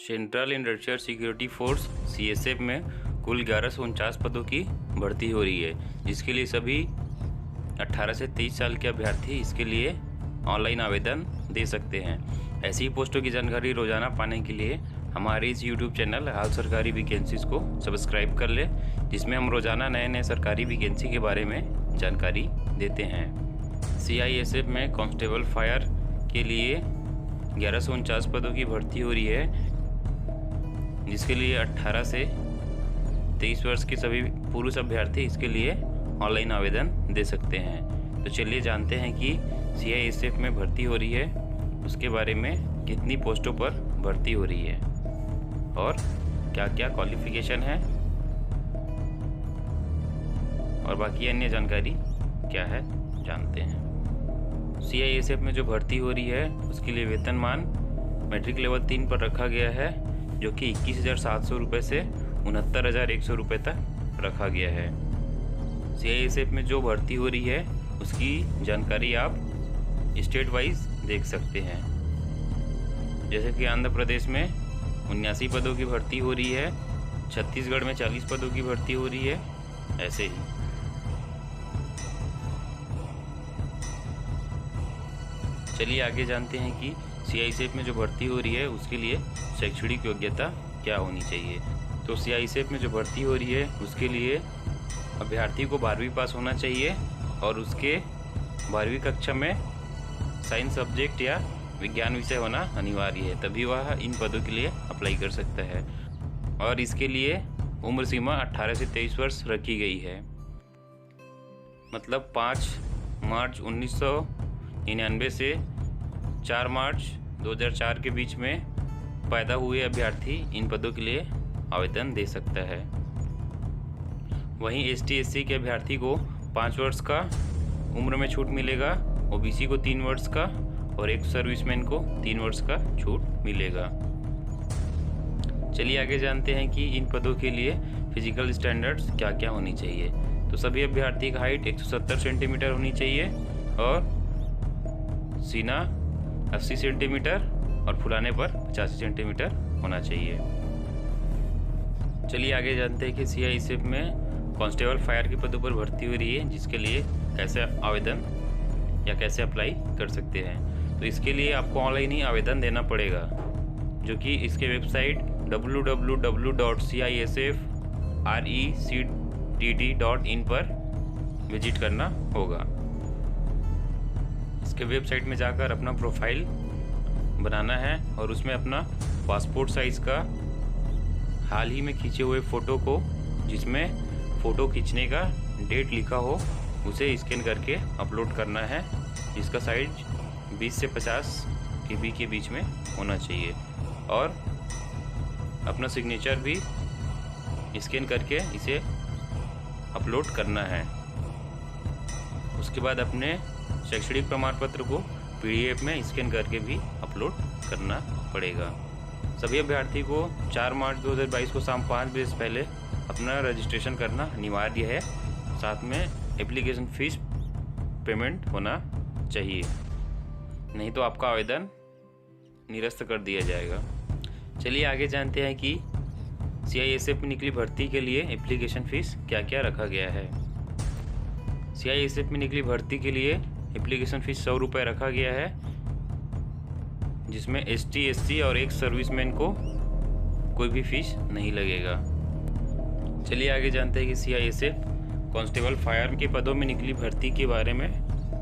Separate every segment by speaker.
Speaker 1: Central industrial security force CSF में कुल 1149 पदों की भर्ती हो रही है, जिसके लिए सभी 18 से 23 साल के अभ्यर्थी इसके लिए ऑनलाइन आवेदन दे सकते हैं। ऐसी ही पोस्टों की जानकारी रोजाना पाने के लिए हमारे इस YouTube चैनल हाल सरकारी वैकेंसीज़ को सब्सक्राइब कर ले, जिसमें हम रोजाना नए नए सरकारी वैकेंसी के बारे में जानकारी देते हैं। CISF में कांस्टेबल फायर के लिए 1149 पदों की भर्ती हो रही है, जिसके लिए 18 से 23 वर्ष के सभी पुरुष अभ्यर्थी इसके लिए ऑनलाइन आवेदन दे सकते हैं। तो चलिए जानते हैं कि CISF में भर्ती हो रही है उसके बारे में, कितनी पोस्टों पर भर्ती हो रही है और क्या क्या क्वालिफिकेशन है और बाकी अन्य जानकारी क्या है जानते हैं। CISF में जो भर्ती हो रही है उसके लिए वेतनमान मैट्रिक लेवल 3 पर रखा गया है, जो कि 21,700 रुपये से 69,100 रुपये तक रखा गया है। CISF में जो भर्ती हो रही है उसकी जानकारी आप स्टेट वाइज देख सकते हैं। जैसे कि आंध्र प्रदेश में 79 पदों की भर्ती हो रही है, छत्तीसगढ़ में 40 पदों की भर्ती हो रही है, ऐसे ही। चलिए आगे जानते हैं कि CISF में जो भर्ती हो रही है उसके लिए शैक्षणिक योग्यता क्या होनी चाहिए। तो CISF में जो भर्ती हो रही है उसके लिए अभ्यर्थी को 12वीं पास होना चाहिए और उसके 12वीं कक्षा में साइंस सब्जेक्ट या विज्ञान विषय होना अनिवार्य है, तभी वह इन पदों के लिए अप्लाई कर सकता है। और इसके लिए उम्र सीमा 18 से 23 वर्ष रखी गई है। मतलब 5 मार्च 1999 से 4 मार्च 2004 के बीच में पैदा हुए अभ्यर्थी इन पदों के लिए आवेदन दे सकता है। वहीं ST/SC के अभ्यर्थी को 5 वर्ष का उम्र में छूट मिलेगा, OBC को 3 वर्ष का और एक सर्विसमैन को 3 वर्ष का छूट मिलेगा। चलिए आगे जानते हैं कि इन पदों के लिए फिजिकल स्टैंडर्ड्स क्या क्या होनी चाहिए। तो सभी अभ्यर्थी का हाइट 170 सेंटीमीटर होनी चाहिए और सीना 80 सेंटीमीटर और फुलाने पर 85 सेंटीमीटर होना चाहिए। चलिए आगे जानते हैं कि CISF में कांस्टेबल फायर के पदों पर भर्ती हो रही है, जिसके लिए कैसे आवेदन या कैसे अप्लाई कर सकते हैं। तो इसके लिए आपको ऑनलाइन ही आवेदन देना पड़ेगा, जो कि इसके वेबसाइट www.CISFRECTT.in पर विजिट करना होगा। इसके वेबसाइट में जाकर अपना प्रोफाइल बनाना है और उसमें अपना पासपोर्ट साइज़ का हाल ही में खींचे हुए फ़ोटो को, जिसमें फ़ोटो खींचने का डेट लिखा हो, उसे स्कैन करके अपलोड करना है, जिसका साइज 20 से 50 KB के बीच में होना चाहिए। और अपना सिग्नेचर भी स्कैन करके इसे अपलोड करना है। उसके बाद अपने शैक्षणिक प्रमाण पत्र को PDF में स्कैन करके भी अपलोड करना पड़ेगा। सभी अभ्यर्थी को 4 मार्च 2022 को शाम 5 बजे से पहले अपना रजिस्ट्रेशन करना अनिवार्य है। साथ में एप्लीकेशन फ़ीस पेमेंट होना चाहिए, नहीं तो आपका आवेदन निरस्त कर दिया जाएगा। चलिए आगे जानते हैं कि CISF में निकली भर्ती के लिए एप्लीकेशन फ़ीस क्या क्या रखा गया है। CISF में निकली भर्ती के लिए एप्लीकेशन फ़ीस 100 रुपये रखा गया है, जिसमें ST/SC और एक सर्विसमैन को कोई भी फीस नहीं लगेगा। चलिए आगे जानते हैं कि CISF कांस्टेबल फायर के पदों में निकली भर्ती के बारे में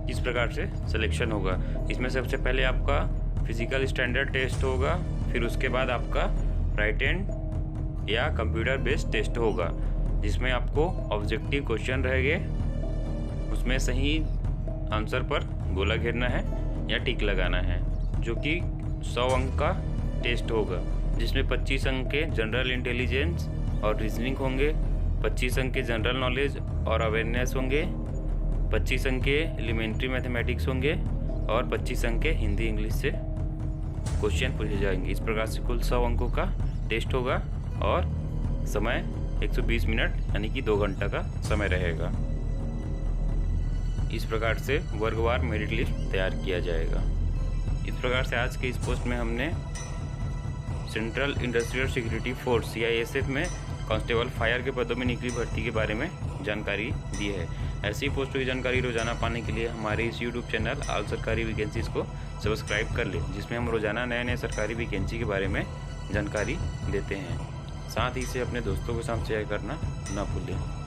Speaker 1: किस प्रकार से सिलेक्शन होगा। इसमें सबसे पहले आपका फिजिकल स्टैंडर्ड टेस्ट होगा, फिर उसके बाद आपका राइट या कंप्यूटर बेस्ड टेस्ट होगा, जिसमें आपको ऑब्जेक्टिव क्वेश्चन रहेंगे, उसमें सही आंसर पर गोला घेरना है या टिक लगाना है, जो कि 100 अंक का टेस्ट होगा, जिसमें 25 अंक के जनरल इंटेलिजेंस और रीजनिंग होंगे, 25 अंक के जनरल नॉलेज और अवेयरनेस होंगे, 25 अंक के एलिमेंट्री मैथमेटिक्स होंगे और 25 अंक के हिंदी इंग्लिश से क्वेश्चन पूछे जाएंगे। इस प्रकार से कुल 100 अंकों का टेस्ट होगा और समय 120 मिनट यानी कि 2 घंटा का समय रहेगा। इस प्रकार से वर्गवार मेरिट लिस्ट तैयार किया जाएगा। इस प्रकार से आज के इस पोस्ट में हमने central industrial security force CISF में कांस्टेबल फायर के पदों में निकली भर्ती के बारे में जानकारी दी है। ऐसी पोस्टों की जानकारी रोजाना पाने के लिए हमारे इस YouTube चैनल ऑल सरकारी वैकेंसीज को सब्सक्राइब कर लें, जिसमें हम रोजाना नए नए सरकारी वैकेंसी के बारे में जानकारी देते हैं। साथ ही इसे अपने दोस्तों के साथ शेयर करना ना भूलें।